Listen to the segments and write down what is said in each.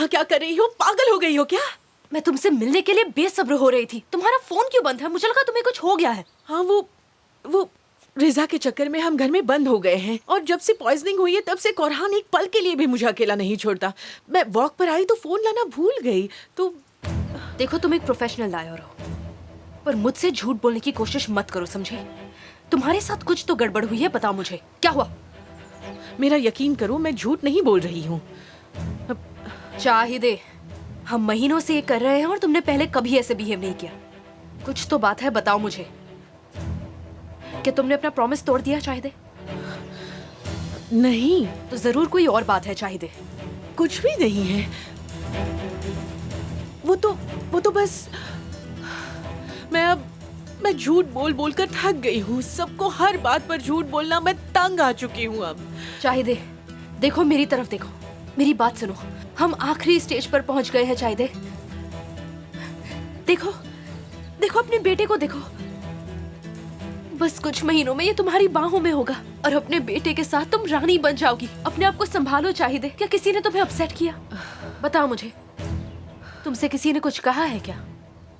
यहाँ क्या कर रही हो? पागल हो गई हो क्या? मैं तुमसे मिलने के लिए बेसब्र हो रही थी। तुम्हारा फोन क्यों बंद है? मुझे लगा तुम्हें कुछ हो गया है। हाँ, वो रिजा के चक्कर में हम घर में बंद हो गए हैं और जब से पॉइजनिंग हुई है तब से कोरहान एक पल के लिए भी मुझे अकेला नहीं छोड़ता। मैं वॉक पर आई तो फोन लाना भूल गई। तो देखो, तुम एक प्रोफेशनल लायर हो, पर मुझसे झूठ बोलने की कोशिश मत करो, समझी? तुम्हारे साथ कुछ तो गड़बड़ हुई है, बताओ मुझे क्या हुआ। मेरा यकीन करो, मैं झूठ नहीं बोल रही हूँ। चाहिदे, हम महीनों से ये कर रहे हैं और तुमने पहले कभी ऐसे बिहेव नहीं किया। कुछ तो बात है, बताओ मुझे। क्या तुमने अपना प्रॉमिस तोड़ दिया चाहिदे? नहीं, तो जरूर कोई और बात है चाहिदे। कुछ भी नहीं है। वो तो बस मैं झूठ बोल बोल कर थक गई हूँ। सबको हर बात पर झूठ बोलना मैं तंग आ चुकी हूँ अब। चाहिदे, देखो मेरी तरफ देखो, मेरी बात सुनो। हम आखिरी स्टेज पर पहुंच गए हैं चाहिदे। देखो देखो, अपने बेटे को देखो। बस कुछ महीनों में ये तुम्हारी बाहों में होगा और अपने बेटे के साथ तुम रानी बन जाओगी। अपने आप को संभालो चाहिदे। क्या किसी ने तुम्हें अपसेट किया? बताओ मुझे, तुमसे किसी ने कुछ कहा है क्या?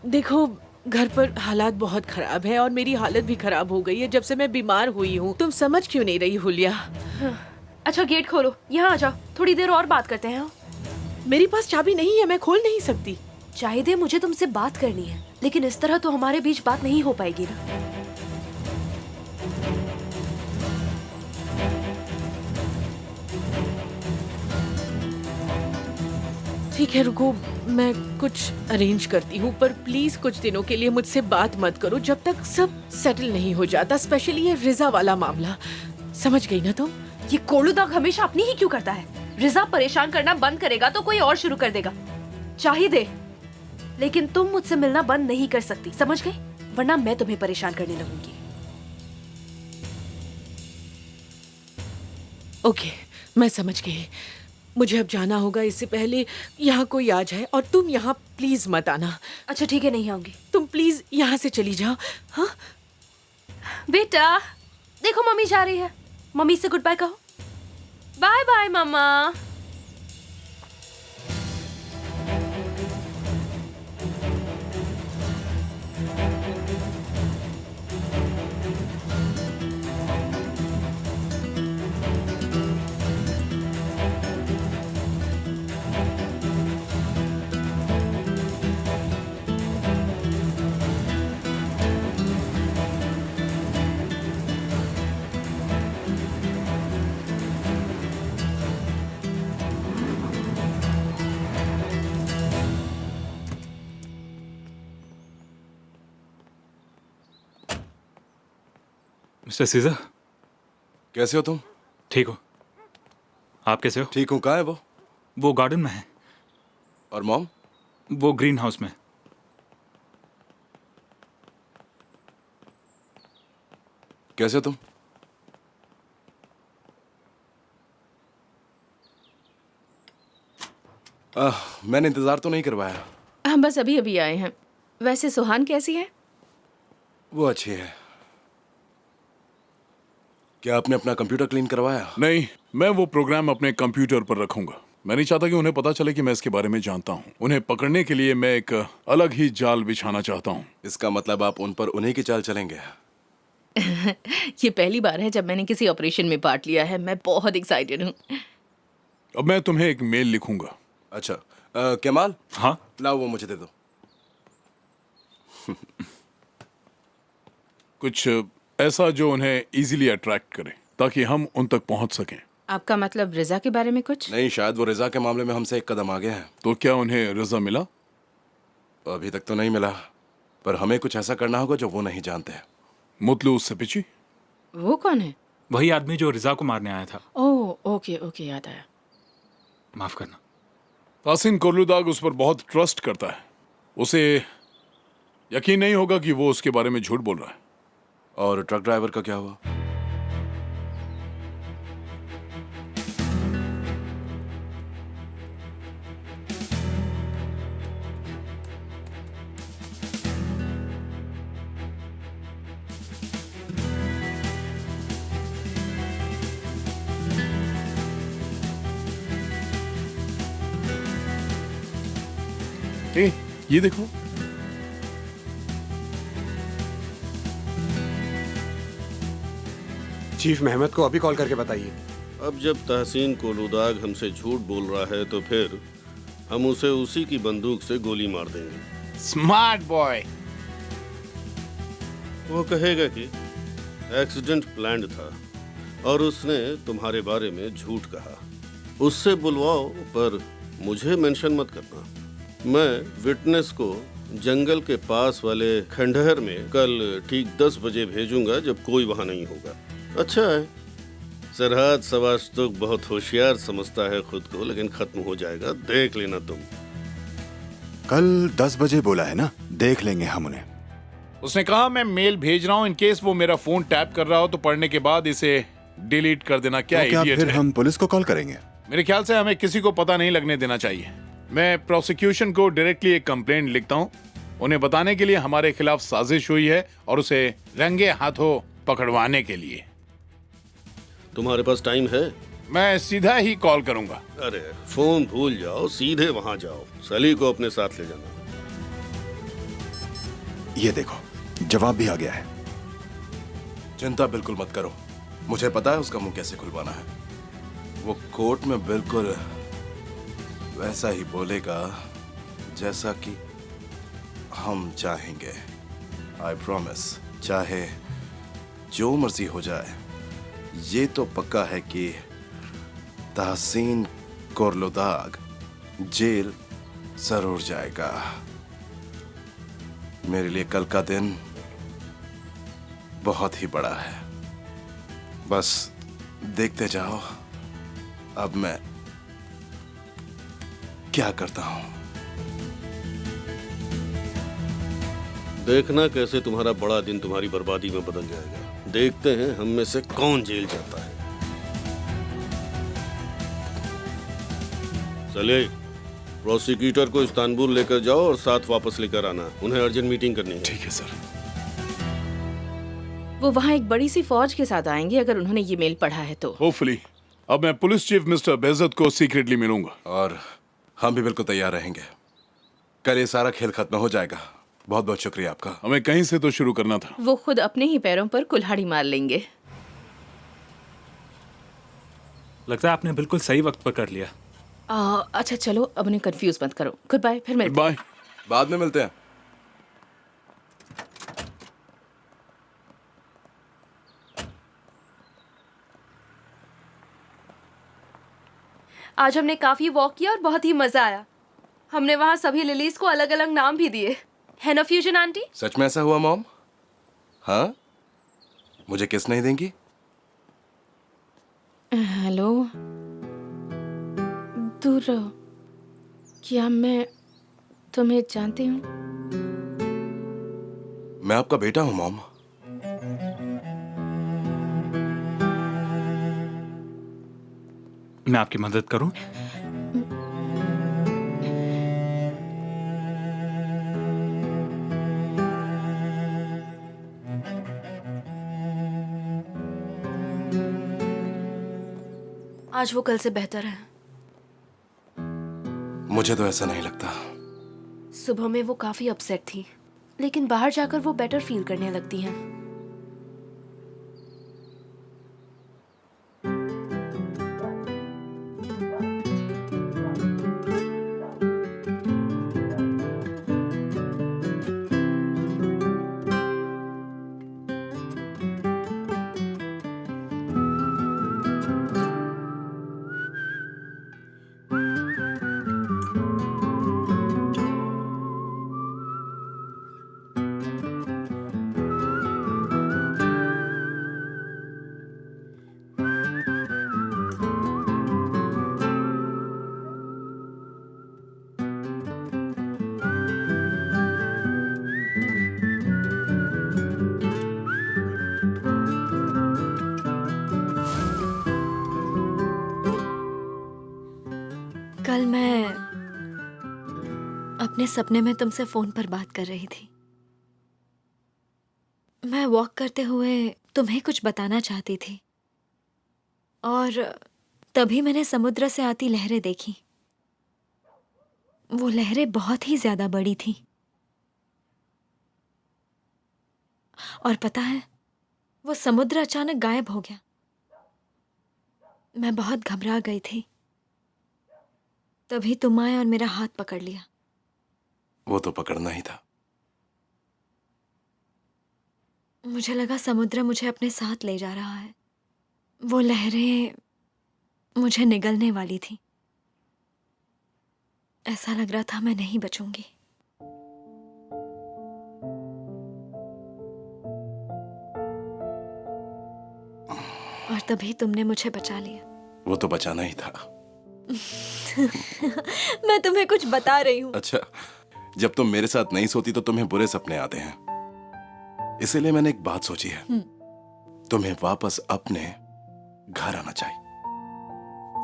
देखो, घर पर हालात बहुत खराब है और मेरी हालत भी खराब हो गई है जब से मैं बीमार हुई हूँ। तुम समझ क्यों नहीं रही हुलिया? अच्छा, गेट खोलो, यहाँ आ जाओ, थोड़ी देर और बात करते हैं। मेरे पास चाबी नहीं है, मैं खोल नहीं सकती। चाहिदे, मुझे तुमसे बात करनी है, लेकिन इस तरह तो हमारे बीच बात नहीं हो पाएगी ना। ठीक है, रुको, मैं कुछ अरेंज करती हूँ, पर प्लीज कुछ दिनों के लिए मुझसे बात मत करो जब तक सब सेटल नहीं हो जाता, स्पेशली ये रिजा वाला मामला। समझ गई ना तुम? ये कोलूदाग हमेशा अपनी ही क्यों करता है? रिजा परेशान करना बंद करेगा तो कोई और शुरू कर देगा। चाहिदे, लेकिन तुम मुझसे मिलना बंद नहीं कर सकती, समझ गई? वरना मैं तुम्हें परेशान करने लगूंगी। ओके, मैं समझ गई। मुझे अब जाना होगा, इससे पहले यहाँ कोई आ जाए। और तुम यहाँ प्लीज मत आना। अच्छा ठीक है, नहीं आऊंगी। तुम प्लीज यहाँ से चली जाओ। हाँ बेटा, देखो मम्मी जा रही है। मम्मी से गुड बाय कहो। बाय बाय मम्मा। मिस्टर सीजर, कैसे हो तुम? ठीक हो? आप कैसे हो? ठीक हूँ। कहाँ है वो? वो गार्डन में है। और मॉम? वो ग्रीन हाउस में। कैसे हो तुम? मैंने इंतजार तो नहीं करवाया। हम बस अभी अभी आए हैं। वैसे सुहान कैसी है? वो अच्छी है। क्या आपने अपना कंप्यूटर क्लीन करवाया? नहीं, मैं वो प्रोग्राम अपने कंप्यूटर पर रखूंगा। मैं नहीं चाहता कि उन्हें पता चले कि मैं इसके बारे में जानता हूँ। उन्हें पकड़ने के लिए मैं एक अलग ही जाल बिछाना चाहता हूँ। इसका मतलब आप उन पर उन्हीं की चाल चलेंगे? ये पहली बार है जब मैंने किसी ऑपरेशन में पार्ट लिया है। मैं बहुत एक्साइटेड हूँ। अब मैं तुम्हें एक मेल लिखूंगा। अच्छा, कमाल, हाँ? लाओ वो मुझे दे दो। कुछ ऐसा जो उन्हें इजीली अट्रैक्ट करे ताकि हम उन तक पहुंच सकें। आपका मतलब रिजा के बारे में कुछ? नहीं, शायद वो रिजा के मामले में हमसे एक कदम आगे हैं। तो क्या उन्हें रिजा मिला? अभी तक तो नहीं मिला, पर हमें कुछ ऐसा करना होगा जो वो नहीं जानते। मुतलू सपिची? वो कौन है? वही आदमी जो रिजा को मारने आया था। ओह ओके ओके, याद आया। माफ करना। तासिन कोलूदाग उस पर बहुत ट्रस्ट करता है। उसे यकीन नहीं होगा कि वो उसके बारे में झूठ बोल रहा है। और ट्रक ड्राइवर का क्या हुआ? ए, ये देखो। चीफ मेहमद को अभी कॉल करके बताइए। अब जब तहसीन कोलुदाग हमसे झूठ बोल रहा है तो फिर हम उसे उसी की बंदूक से गोली मार देंगे। Smart boy. वो कहेगा कि एक्सीडेंट प्लान्ड था और उसने तुम्हारे बारे में झूठ कहा। उससे बुलवाओ, पर मुझे मेंशन मत करना। मैं विटनेस को जंगल के पास वाले खंडहर में कल ठीक 10 बजे भेजूंगा, जब कोई वहां नहीं होगा। अच्छा है, सरहद सवास्तुक बहुत होशियार समझता है खुद को, लेकिन खत्म हो जाएगा, देख लेना तुम। कल 10 बजे बोला है ना, देख लेंगे हम उन्हें। उसने कहा मैं मेल भेज रहा हूँ, इन केस वो मेरा फोन टैप कर रहा हो तो पढ़ने के बाद इसे डिलीट कर देना। क्या तो क्या इडियट फिर है। हम पुलिस को कॉल करेंगे? मेरे ख्याल से हमें किसी को पता नहीं लगने देना चाहिए। मैं प्रोसिक्यूशन को डायरेक्टली एक कंप्लेंट लिखता हूँ, उन्हें बताने के लिए हमारे खिलाफ साजिश हुई है और उसे रंगे हाथों पकड़वाने के लिए। तुम्हारे पास टाइम है? मैं सीधा ही कॉल करूंगा। अरे फोन भूल जाओ, सीधे वहां जाओ। सली को अपने साथ ले जाना। ये देखो, जवाब भी आ गया है। चिंता बिल्कुल मत करो, मुझे पता है उसका मुंह कैसे खुलवाना है। वो कोर्ट में बिल्कुल वैसा ही बोलेगा जैसा कि हम चाहेंगे। आई प्रॉमिस, चाहे जो मर्जी हो जाए। ये तो पक्का है कि तहसीन कोलुदाग जेल जरूर जाएगा। मेरे लिए कल का दिन बहुत ही बड़ा है। बस देखते जाओ अब मैं क्या करता हूं। देखना कैसे तुम्हारा बड़ा दिन तुम्हारी बर्बादी में बदल जाएगा। देखते हैं हम में से कौन जेल जाता है। चले, प्रोसिक्यूटर को इस्तांबुल लेकर जाओ और साथ वापस लेकर आना। उन्हें अर्जेंट मीटिंग करनी है। ठीक है सर। वो वहाँ एक बड़ी सी फौज के साथ आएंगे अगर उन्होंने ये मेल पढ़ा है तो। होपफुली। अब मैं पुलिस चीफ मिस्टर बेजत को सीक्रेटली मिलूंगा। और हम भी बिल्कुल तैयार रहेंगे। कल ये सारा खेल खत्म हो जाएगा। बहुत बहुत शुक्रिया आपका। हमें कहीं से तो शुरू करना था। वो खुद अपने ही पैरों पर कुल्हाड़ी मार लेंगे। लगता है आपने बिल्कुल सही वक्त पर कर लिया। अच्छा चलो, अब उन्हें कंफ्यूज मत करो। गुड बाय, फिर मिलते हैं। बाय। बाद में मिलते हैं। आज हमने काफी वॉक किया और बहुत ही मजा आया। हमने वहाँ सभी लिलीज को अलग अलग नाम भी दिए, है ना फ्यूजन आंटी? सच में ऐसा हुआ मॉम? हाँ, मुझे किस नहीं देंगी? हेलो, दूर रहो। क्या मैं तुम्हें जानती हूँ? मैं आपका बेटा हूं मॉम। मैं आपकी मदद करूं? आज वो कल से बेहतर है। मुझे तो ऐसा नहीं लगता। सुबह में वो काफी अपसेट थी, लेकिन बाहर जाकर वो बेटर फील करने लगती हैं। कल मैं अपने सपने में तुमसे फोन पर बात कर रही थी। मैं वॉक करते हुए तुम्हें कुछ बताना चाहती थी और तभी मैंने समुद्र से आती लहरें देखी। वो लहरें बहुत ही ज्यादा बड़ी थी। और पता है, वो समुद्र अचानक गायब हो गया। मैं बहुत घबरा गई थी। तभी तुम आए और मेरा हाथ पकड़ लिया। वो तो पकड़ना ही था। मुझे लगा समुद्र मुझे अपने साथ ले जा रहा है। वो लहरें मुझे निगलने वाली थी। ऐसा लग रहा था मैं नहीं बचूंगी। और तभी तुमने मुझे बचा लिया। वो तो बचाना ही था। मैं तुम्हें कुछ बता रही हूँ। अच्छा, जब तुम मेरे साथ नहीं सोती तो तुम्हें बुरे सपने आते हैं। इसीलिए मैंने एक बात सोची है। तुम्हें वापस अपने घर आना चाहिए।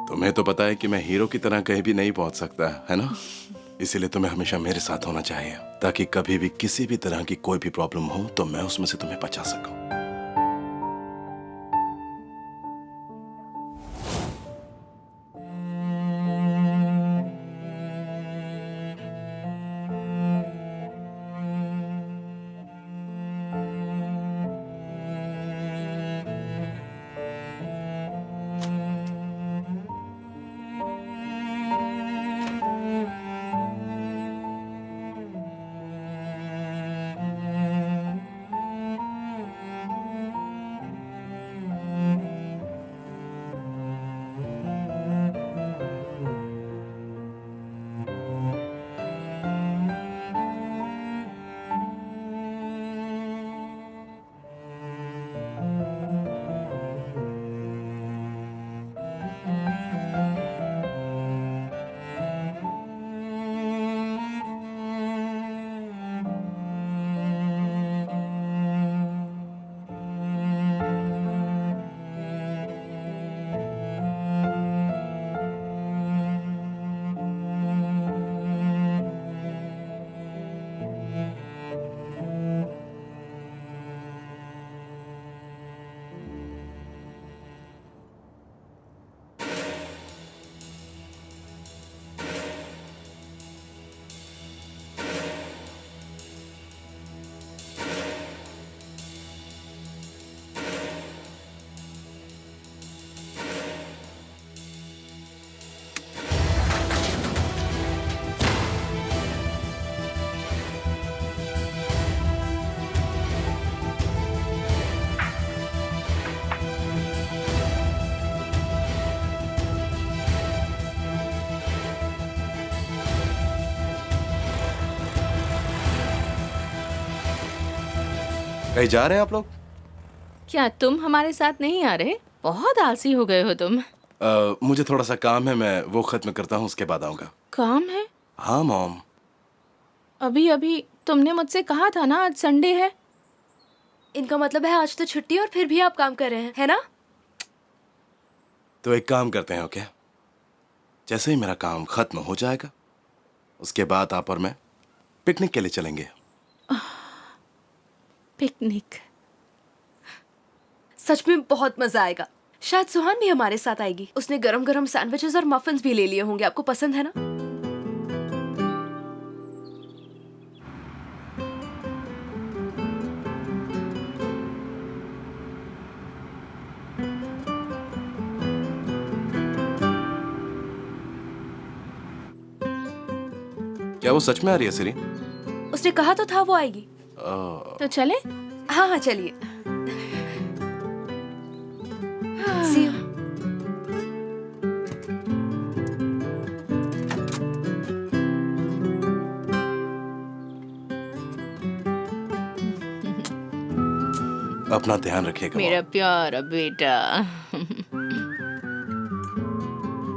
तुम्हें तो पता है कि मैं हीरो की तरह कहीं भी नहीं पहुंच सकता, है ना? इसीलिए तुम्हें हमेशा मेरे साथ होना चाहिए, ताकि कभी भी किसी भी तरह की कोई भी प्रॉब्लम हो तो मैं उसमें से तुम्हें बचा सकूं। कहीं जा रहे हैं आप लोग? क्या तुम हमारे साथ नहीं आ रहे? बहुत आलसी हो गए हो तुम। मुझे थोड़ा सा काम है, मैं वो खत्म करता हूँ, उसके बाद आऊंगा। काम है? हाँ मॉम। अभी अभी तुमने मुझसे कहा था ना आज संडे है। इनका मतलब है आज तो छुट्टी और फिर भी आप काम कर रहे हैं, है ना? तो एक काम करते हैं, ओके? जैसे ही मेरा काम खत्म हो जाएगा उसके बाद आप और मैं पिकनिक के लिए चलेंगे। पिकनिक? सच में बहुत मजा आएगा। शायद सुहान भी हमारे साथ आएगी। उसने गरम गरम सैंडविचेस और मफिन्स भी ले लिए होंगे। आपको पसंद है ना? क्या वो सच में आ रही है सिरी? उसने कहा तो था वो आएगी। तो चले? हाँ हाँ चलिए। See you. अपना ध्यान रखिएगा। मेरा प्यारा बेटा।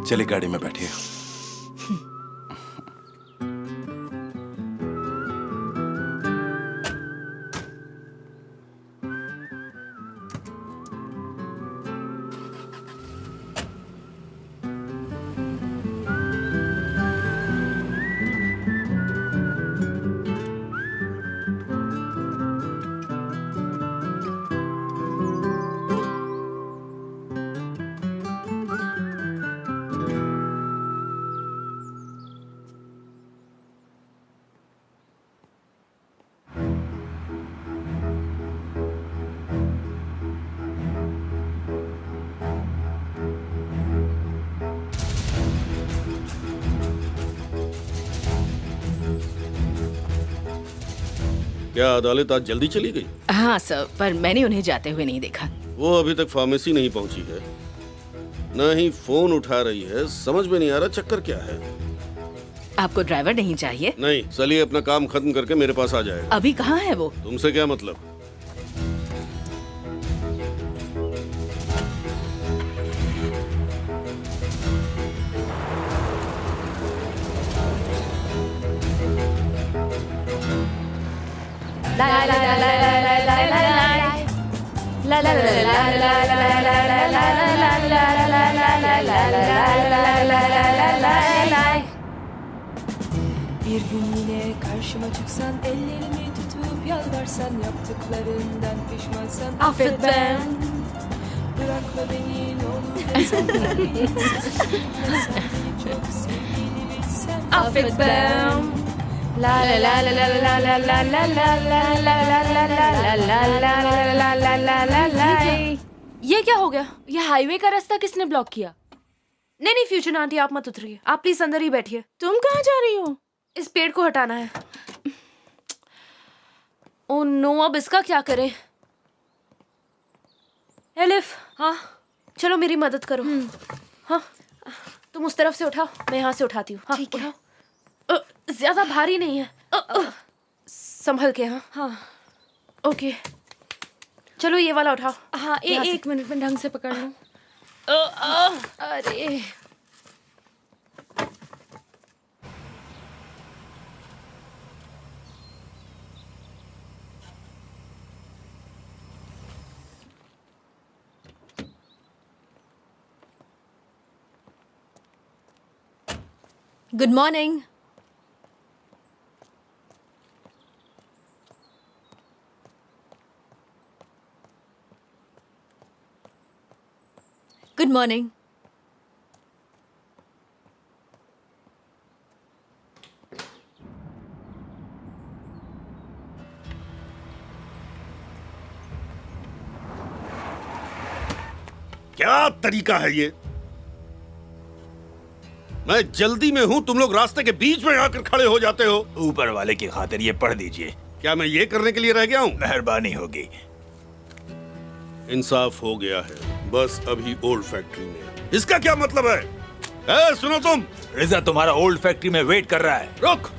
चलिए गाड़ी में बैठिए। क्या अदालत आज जल्दी चली गई? हाँ सर, पर मैंने उन्हें जाते हुए नहीं देखा। वो अभी तक फार्मेसी नहीं पहुंची है, न ही फोन उठा रही है। समझ में नहीं आ रहा चक्कर क्या है। आपको ड्राइवर नहीं चाहिए? नहीं, चलिए अपना काम खत्म करके मेरे पास आ जाएगा। अभी कहाँ है वो? तुमसे क्या मतलब? Bir gün yine karşıma çıksan, ellerimi tutup yalvarsan, yaptıklarından pişmansan affet ben. Bırakma beni ne olur desem, çok sevdiğini bilsem affet ben. La la la la la la la la la la la la la la la. ये क्या हो गया? ये highway का रास्ता किसने block किया? नहीं नहीं फ्यूजन आंटी, आप मत उतरिए, आप प्लीज अंदर ही बैठिए। तुम कहाँ जा रही हो? इस पेड़ को हटाना है। ओ नो, अब इसका क्या करें? एलिफ, हाँ चलो मेरी मदद करो। हाँ तुम उस तरफ से उठाओ, मैं यहाँ से उठाती हूँ। हाँ, ठीक है। उठाओ। ज्यादा भारी नहीं है। संभल के। हाँ हाँ ओके, चलो ये वाला उठाओ। हाँ यहाँ से। एक मिनट में ढंग से पकड़ लूँ। अरे गुड मॉर्निंग। Good morning. क्या तरीका है ये? मैं जल्दी में हूँ, तुम लोग रास्ते के बीच में आकर खड़े हो जाते हो। ऊपर वाले की खातिर ये पढ़ दीजिए। क्या मैं ये करने के लिए रह गया हूँ? मेहरबानी होगी। इंसाफ हो गया है, बस अभी ओल्ड फैक्ट्री में। इसका क्या मतलब है? सुनो तुम, रिजा तुम्हारा ओल्ड फैक्ट्री में वेट कर रहा है। रुक।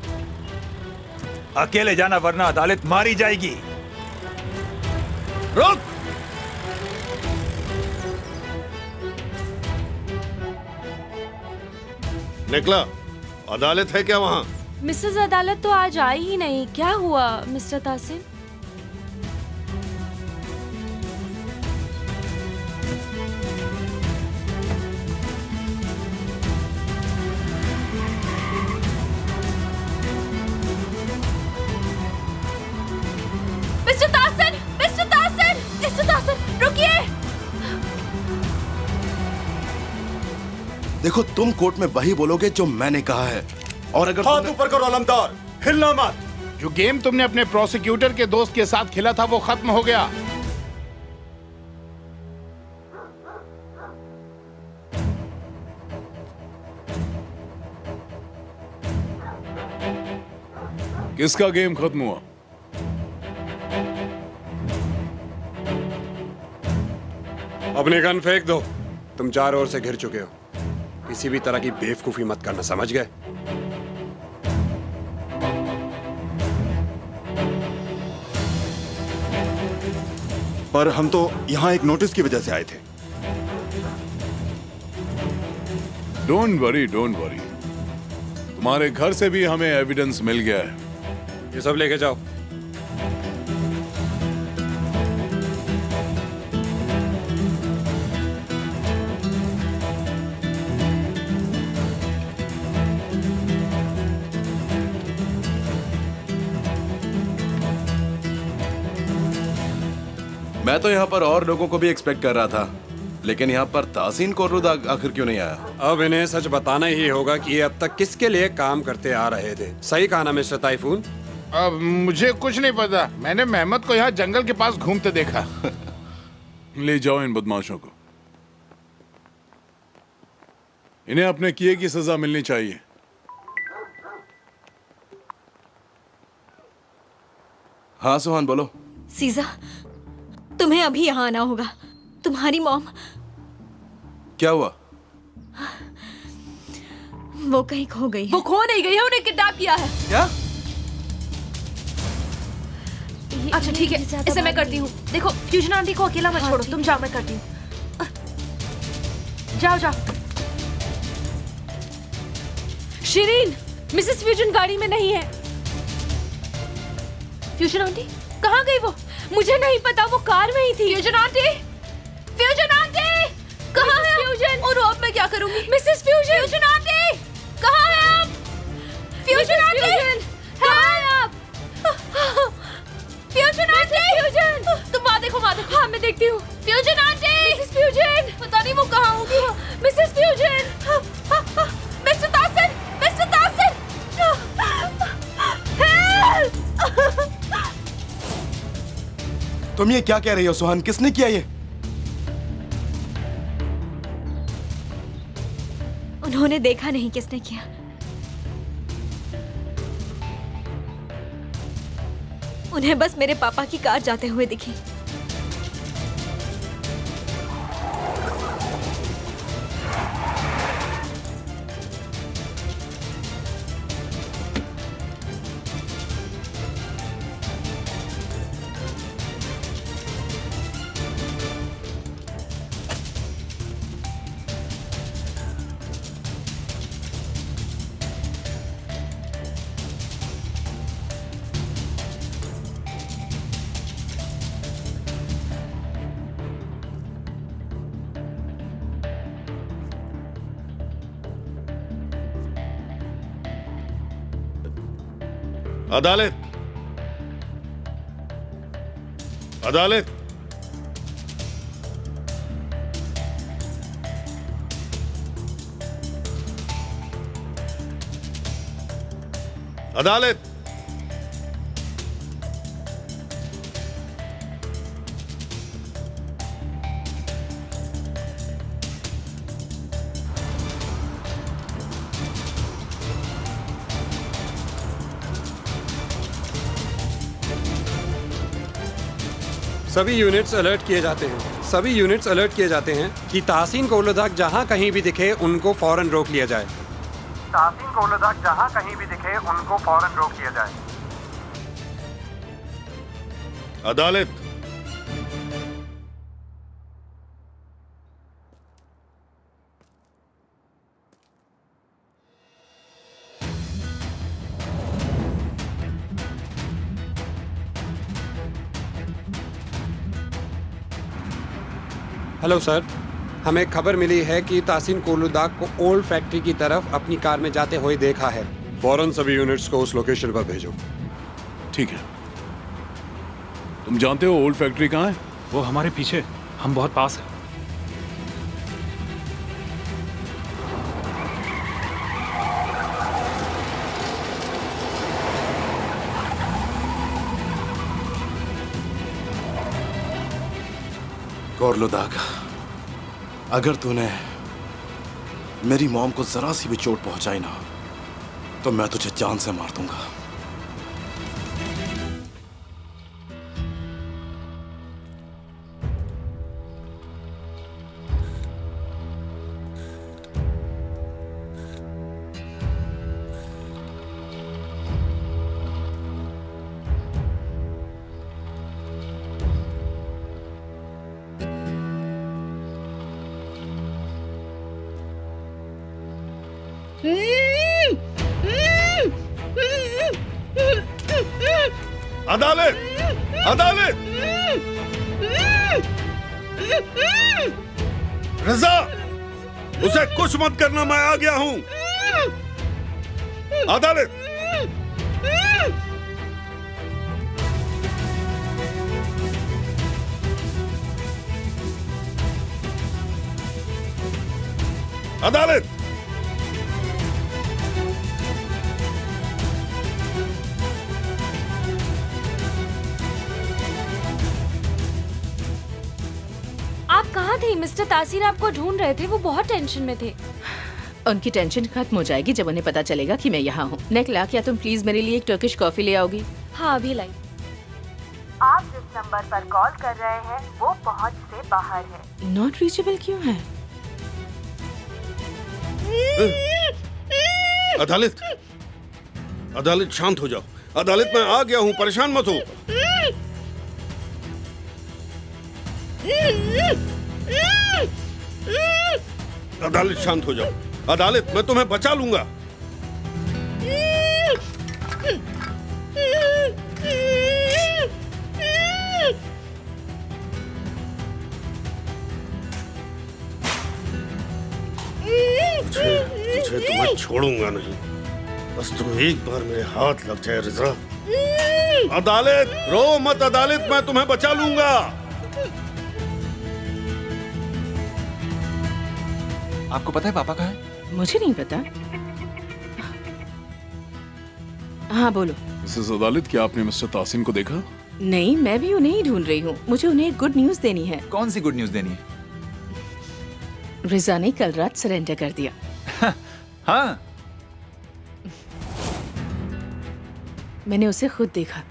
अकेले जाना वरना अदालत मारी जाएगी। रुक। निकला, अदालत है क्या वहाँ? मिसेस अदालत तो आज आई ही नहीं। क्या हुआ मिस्टर तासिम? मिस्टर तासन, मिस्टर तासन, मिस्टर तासन, रुकिए। देखो, तुम कोर्ट में वही बोलोगे जो मैंने कहा है, और अगर हाथ ऊपर करो अलमदार, हिलना मत। जो गेम तुमने अपने प्रोसिक्यूटर के दोस्त के साथ खेला था वो खत्म हो गया। किसका गेम खत्म हुआ? अपने गन फेंक दो। तुम चारों ओर से घिर चुके हो। किसी भी तरह की बेवकूफी मत करना, समझ गए? पर हम तो यहाँ एक नोटिस की वजह से आए थे। Don't worry, don't worry. तुम्हारे घर से भी हमें एविडेंस मिल गया है। ये सब लेके जाओ। मैं तो यहाँ पर और लोगों को भी एक्सपेक्ट कर रहा था, लेकिन यहाँ पर तासीन कोर्रुद आखिर क्यों नहीं आया? अब इन्हें सच बताना ही होगा कि ये अब तक किसके लिए काम करते आ रहे थे। सही कहा ना मिस्टर ताइफून? अब मुझे कुछ नहीं पता। मैंने मेहमत को यहाँ जंगल के पास घूमते देखा। ले जाओ इन बदमाशों को। इन्हें अपने किए की सजा मिलनी चाहिए। हाँ सुहान बोलो। सीजा, तुम्हें अभी यहाँ आना होगा। तुम्हारी मॉम क्या हुआ? वो कहीं खो गई है। वो खो नहीं गई है, उन्हें किडनैप किया है। क्या? अच्छा ठीक है, इसे मैं करती हूँ। देखो फ्यूजन आंटी को अकेला मत छोड़ो, तुम जाओ, मैं करती हूँ। जाओ जाओ। शिरीन, मिसेस फ्यूजन गाड़ी में नहीं है। फ्यूजन आंटी कहाँ गई वो? मुझे नहीं पता, वो कार में ही थी। फ्यूजन आंटी, फ्यूजन आंटी कहाँ है? फ्यूजन, और अब मैं क्या करूंगी? मिसेस फ्यूजन, फ्यूजन आंटी कहाँ है आप? फ्यूजन आंटी कहाँ है आप? फ्यूजन आंटी, फ्यूजन, तुम वहाँ देखो, वहाँ देखो। हाँ मैं देखती हूँ। फ्यूजन आंटी, मिसेस फ्यूजन, पता नहीं वो कहाँ होगी। Mrs fusion, mister Taseer, mister Taseer, help! तुम ये क्या कह रही हो सुहान? किसने किया ये? उन्होंने देखा नहीं किसने किया। उन्हें बस मेरे पापा की कार जाते हुए दिखी। अदालत, अदालत, अदालत। सभी यूनिट्स अलर्ट किए जाते हैं। सभी यूनिट्स अलर्ट किए जाते हैं कि ताहसीन कोलोदाक जहां कहीं भी दिखे उनको फौरन रोक लिया जाए। ताहसीन कोलोदाक जहां कहीं भी दिखे उनको फौरन रोक लिया जाए। अदालत, हेलो सर, हमें खबर मिली है कि ताहसीन कोलोदाक को ओल्ड फैक्ट्री की तरफ अपनी कार में जाते हुए देखा है। फौरन सभी यूनिट्स को उस लोकेशन पर भेजो। ठीक है। तुम जानते हो ओल्ड फैक्ट्री कहाँ है? वो हमारे पीछे, हम बहुत पास है। कोलोदाक, अगर तूने मेरी मॉम को जरा सी भी चोट पहुंचाई ना तो मैं तुझे जान से मार दूंगा। अदालत, अदालत, रजा, उसे कुछ मत करना, मैं आ गया हूं। अदालत, अदालत, आप कहाँ थे? मिस्टर तासीर आपको ढूंढ रहे थे, वो बहुत टेंशन में थे। उनकी टेंशन खत्म हो जाएगी जब उन्हें पता चलेगा कि मैं यहाँ हूँ। नेकला, क्या तुम प्लीज मेरे लिए एक टर्किश कॉफी ले आओगी? हाँ अभी लाई। आप जिस नंबर पर कॉल कर रहे हैं वो पहुंच से बाहर है। नॉट रीचेबल क्यों है? अदालत, अदालत शांत हो जाओ। अदालत मैं आ गया हूँ, परेशान मत हो। अदालत शांत हो जाओ। अदालत मैं तुम्हें बचा लूंगा। तुझे तो मैं छोड़ूंगा नहीं। बस तुम एक बार मेरे हाथ लग जाए रिजा। अदालत रो मत, अदालत मैं तुम्हें बचा लूंगा। आपको पता है पापा कहाँ है? मुझे नहीं पता। हाँ बोलो। मिसेस अदालत, क्या आपने मिस्टर तासीन को देखा? नहीं, मैं भी उन्हें ही ढूंढ रही हूँ। मुझे उन्हें एक गुड न्यूज देनी है। कौन सी गुड न्यूज देनी है? रिजा ने कल रात सरेंडर कर दिया। हाँ, मैंने उसे खुद देखा।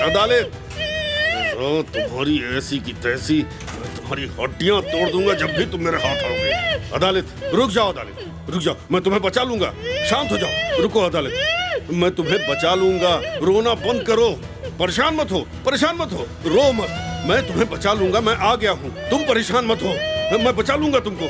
अदालत तुम्हारी ऐसी की तैसी, मैं तुम्हारी हड्डियां तोड़ दूंगा जब भी तुम मेरे हाथ आओगे। अदालत रुक जाओ, अदालत रुक जाओ, मैं तुम्हें बचा लूंगा। शांत हो जाओ, रुको अदालत, मैं तुम्हें बचा लूंगा। रोना बंद करो, परेशान मत हो, परेशान मत हो, रो मत, मैं तुम्हें बचा लूंगा। मैं आ गया हूँ, तुम परेशान मत हो, मैं बचा लूंगा तुमको।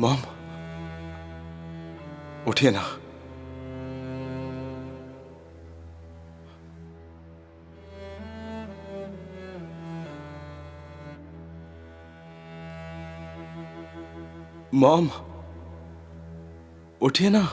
मॉम, उठिए ना। मॉम, उठिए ना।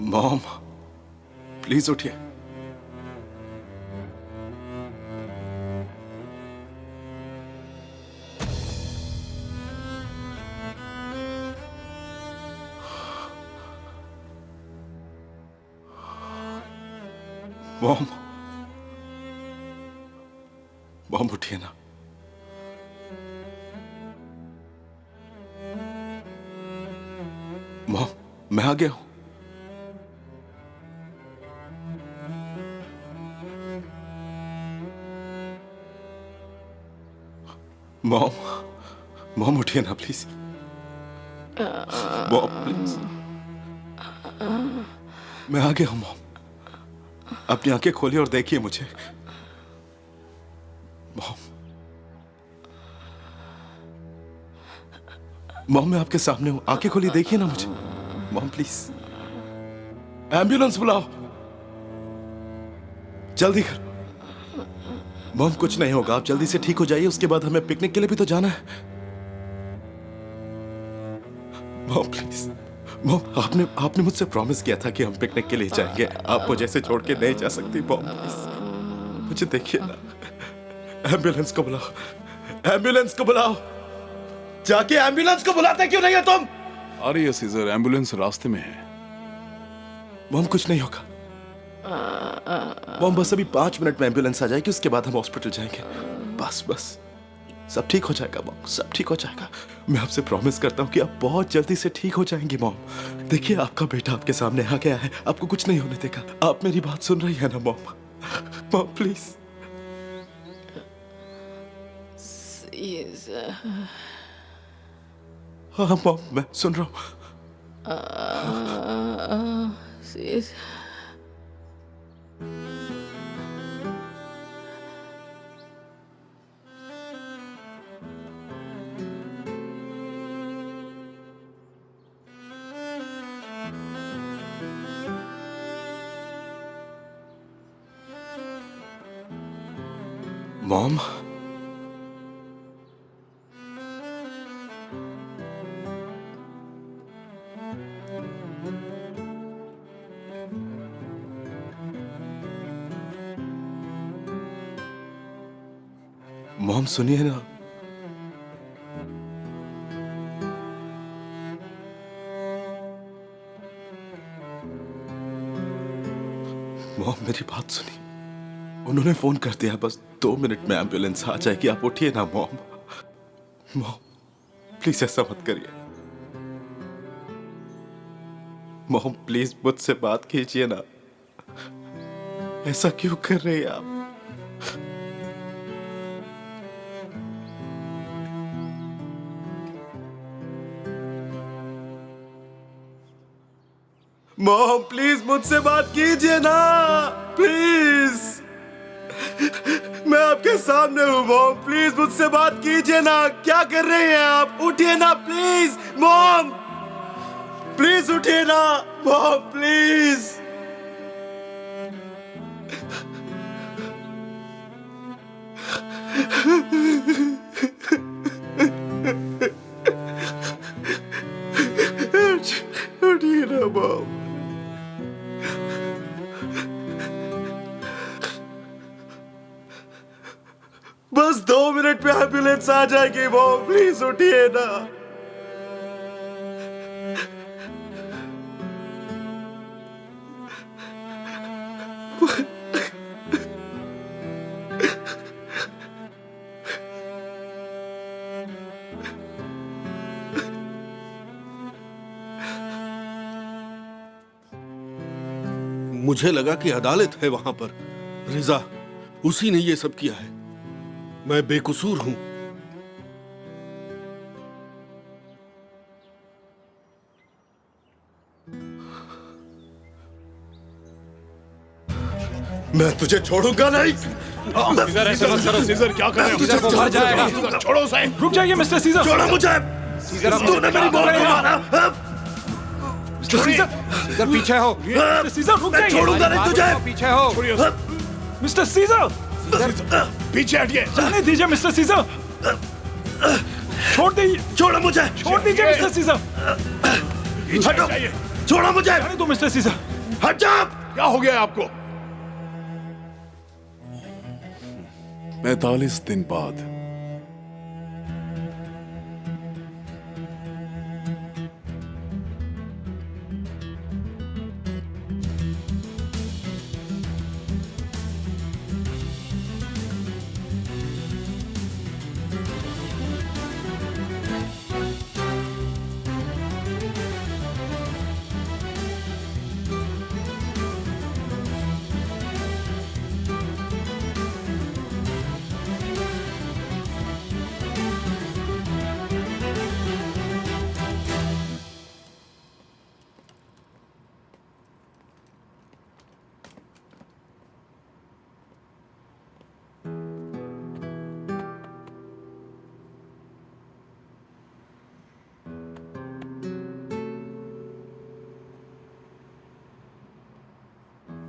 मॉम, प्लीज उठिए। मॉम, मॉम उठिए ना। मॉम, मैं आ गया हूं। उठिए ना प्लीज। मॉम प्लीज, मैं आ गया हूं मॉम। अपनी आंखें खोलिए और देखिए मुझे। मॉम, मॉम मैं आपके सामने हूं, आंखें खोलिए, देखिए ना मुझे। मॉम प्लीज, एम्बुलेंस बुलाओ, जल्दी कर। मॉम कुछ नहीं होगा, आप जल्दी से ठीक हो जाइए, उसके बाद हमें पिकनिक के लिए भी तो जाना है। मॉम प्लीज, मॉम आपने मुझसे प्रॉमिस किया था कि हम पिकनिक के लिए जाएंगे। आप मुझे ऐसे छोड़ के नहीं जा सकती मॉम प्लीज, मुझे देखिए ना। एम्बुलेंस को बुलाओ, एम्बुलेंस को बुलाओ, जाके एम्बुलेंस को बुलाते क्यों नहीं है तुम? आ रही है सीजर, एम्बुलेंस रास्ते में है। मॉम कुछ नहीं होगा मॉम, बस अभी 5 मिनट में एम्बुलेंस आ जाएगी, उसके बाद हम हॉस्पिटल जाएंगे। बस बस सब ठीक हो जाएगा मॉम, सब ठीक हो जाएगा। मैं आपसे प्रॉमिस करता हूँ कि आप बहुत जल्दी से ठीक हो जाएंगी मॉम। देखिए आपका बेटा आपके सामने आ गया है, आपको कुछ नहीं होने देगा। आप मेरी बात सुन रही है ना मॉम? Mom please. हाँ मॉम मैं सुन रहा हूँ। मॉम, मॉम सुनिए ना। मॉम मेरी बात सुनिए, उन्होंने फोन कर दिया, बस 2 मिनट में एम्बुलेंस आ जाएगी, आप उठिए ना मॉम। मॉम प्लीज ऐसा मत करिए। मॉम प्लीज मुझसे बात कीजिए ना, ऐसा क्यों कर रहे हैं आप? मॉम प्लीज मुझसे बात कीजिए ना, प्लीज। मैं आपके सामने हूँ मॉम, प्लीज मुझसे बात कीजिए ना। क्या कर रहे हैं आप? उठिए ना प्लीज मॉम, प्लीज उठिए ना मॉम प्लीज। उठिए ना मॉम। बस 2 मिनट में एम्बुलेंस आ जाएगी मॉम, प्लीज उठिए ना। मुझे लगा कि अदालत है वहां पर। रिजा, उसी ने ये सब किया है। मैं बेकसूर हूं। मैं तुझे छोड़ूंगा नहीं। सीजर ऐसा मत करो सीजर, क्या कर रहे हो? तुझे मर जाएगा। छोड़ो उसे। रुक जाइए मिस्टर सीजर। छोड़ो मुझे। सीजर तूने मेरी मौत को मारा। मिस्टर सीजर, सीजर पीछे हो। मिस्टर सीजर रुक जाइए। छोड़ूंगा नहीं तुझे। पीछे हो। मिस्टर सीजर पीछे हटिए। जाने दीजिए मिस्टर सीजर, छोड़ दीजिए। छोड़ो मुझे। छोड़ दीजिए मिस्टर सीजर। हटो, छोड़ो मुझे। जाने दो मिस्टर सीजर। हट जा। क्या हो गया आपको? 45 दिन बाद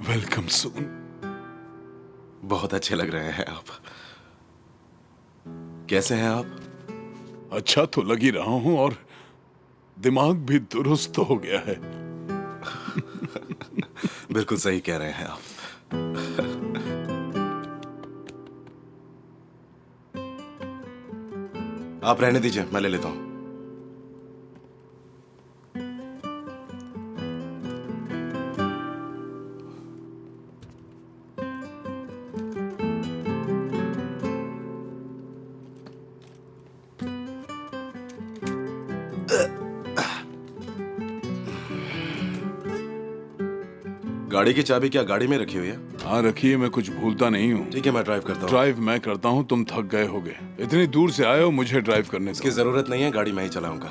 वेलकम सून। बहुत अच्छे लग रहे हैं आप। कैसे हैं आप? अच्छा तो लग ही रहा हूं और दिमाग भी दुरुस्त हो गया है। बिल्कुल सही कह रहे हैं आप। आप रहने दीजिए, मैं ले लेता हूं। गाड़ी की चाबी क्या गाड़ी में रखी हुई है? हाँ रखिए, मैं कुछ भूलता नहीं हूँ। ठीक है, मैं ड्राइव करता हूँ। ड्राइव मैं करता हूँ, तुम थक गए होगे। इतनी दूर से आए हो, मुझे ड्राइव करने इसकी जरूरत नहीं है, गाड़ी मैं ही चलाऊंगा।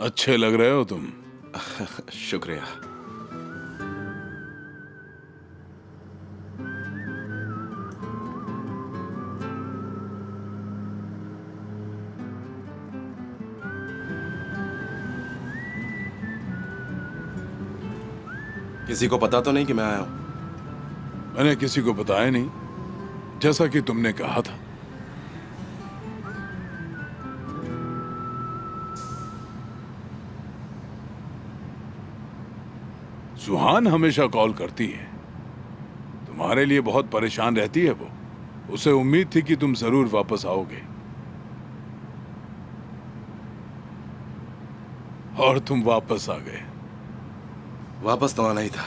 अच्छे लग रहे हो तुम। शुक्रिया। किसी को पता तो नहीं कि मैं आया हूं? मैंने किसी को बताया नहीं, जैसा कि तुमने कहा था। सुहान हमेशा कॉल करती है, तुम्हारे लिए बहुत परेशान रहती है वो। उसे उम्मीद थी कि तुम जरूर वापस आओगे और तुम वापस आ गए। वापस तो आना ही था।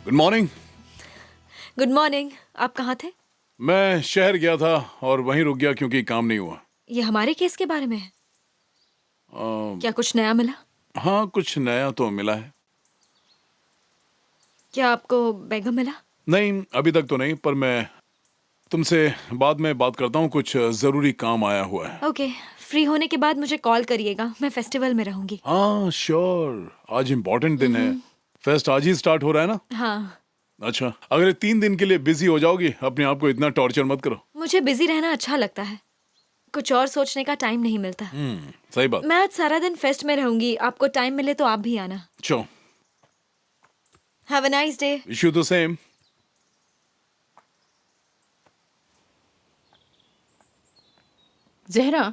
Good morning. Good morning. आप कहाँ थे? मैं शहर गया था और वहीं रुक गया क्योंकि काम नहीं हुआ। ये हमारे केस के बारे में है? क्या कुछ नया मिला? हाँ कुछ नया तो मिला है। क्या आपको बेगम मिला? नहीं अभी तक तो नहीं, पर मैं तुमसे बाद में बात करता हूँ, कुछ जरूरी काम आया हुआ है। ओके, फ्री होने के बाद मुझे कॉल करिएगा, मैं फेस्टिवल में रहूंगी। हाँ श्योर, आज इम्पोर्टेंट दिन है। फेस्ट आज ही स्टार्ट हो रहा है ना? हाँ। अच्छा, अगर 3 दिन के लिए बिजी हो जाओगी, अपने आप को इतना टॉर्चर मत करो। मुझे बिजी रहना अच्छा लगता है, कुछ और सोचने का टाइम नहीं मिलता। सही बात। मैं आज सारा दिन फेस्ट में रहूंगी, आपको टाइम मिले तो आप भी आना। चलो। Have a nice day. Wish you the same. Zahra,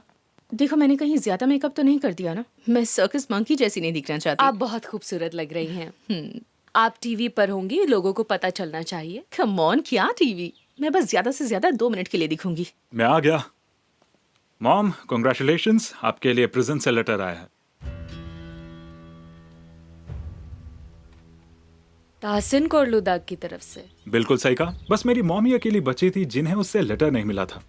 देखो मैंने कहीं ज्यादा मेकअप तो नहीं कर दिया ना? मैं सर्कस मंकी जैसी नहीं दिखना चाहती। आप बहुत खूबसूरत लग रही हैं। आप टीवी पर होंगी, लोगों को पता चलना चाहिए। कम ऑन, क्या टीवी? मैं बस ज्यादा से ज्यादा 2 मिनट के लिए दिखूंगी। मैं आ गया। मॉम, कॉन्ग्रेचुलेशंस, आपके लिए प्रिजन से लेटर आया है। ताहसिन कोरलुदाग की तरफ से। बिल्कुल सही कहा, बस मेरी मॉम ही अकेली बची थी जिन्हें उससे लेटर नहीं मिला था।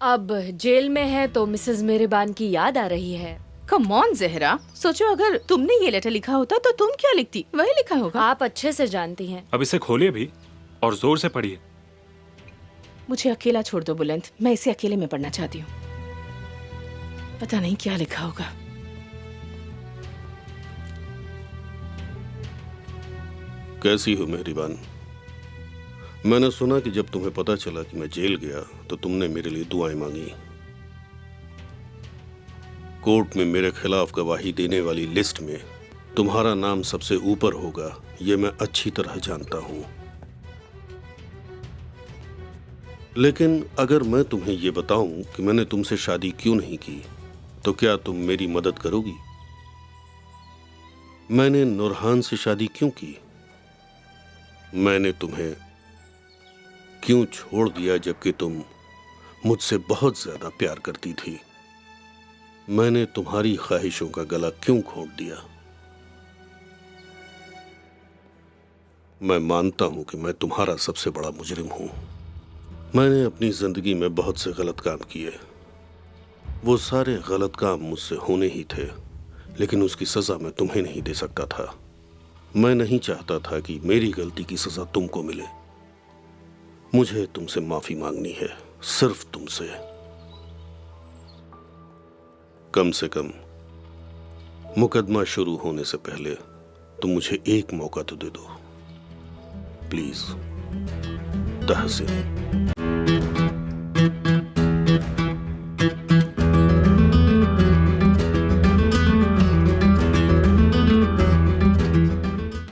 अब जेल में है तो मिसेस मेहरबान की याद आ रही है। कम ऑन जहरा, सोचो अगर तुमने ये लेटर लिखा होता तो तुम क्या लिखती? वही लिखा होगा। आप अच्छे से जानती हैं। अब इसे खोलिए भी और जोर से पढ़िए। मुझे अकेला छोड़ दो बुलंद, मैं इसे अकेले में पढ़ना चाहती हूँ। पता नहीं क्या लिखा होगा। कैसी हो मेहरबान? मैंने सुना कि जब तुम्हें पता चला कि मैं जेल गया तो तुमने मेरे लिए दुआएं मांगी। कोर्ट में मेरे खिलाफ गवाही देने वाली लिस्ट में तुम्हारा नाम सबसे ऊपर होगा, ये मैं अच्छी तरह जानता हूं। लेकिन अगर मैं तुम्हें ये बताऊं कि मैंने तुमसे शादी क्यों नहीं की, तो क्या तुम मेरी मदद करोगी? मैंने नूरहान से शादी क्यों की? मैंने तुम्हें क्यों छोड़ दिया जबकि तुम मुझसे बहुत ज्यादा प्यार करती थी? मैंने तुम्हारी ख्वाहिशों का गला क्यों घोंट दिया? मैं मानता हूं कि मैं तुम्हारा सबसे बड़ा मुजरिम हूं। मैंने अपनी जिंदगी में बहुत से गलत काम किए। वो सारे गलत काम मुझसे होने ही थे, लेकिन उसकी सजा मैं तुम्हें नहीं दे सकता था। मैं नहीं चाहता था कि मेरी गलती की सजा तुमको मिले। मुझे तुमसे माफी मांगनी है, सिर्फ तुमसे। कम से कम मुकदमा शुरू होने से पहले तुम मुझे एक मौका तो दे दो, प्लीज तहसीन।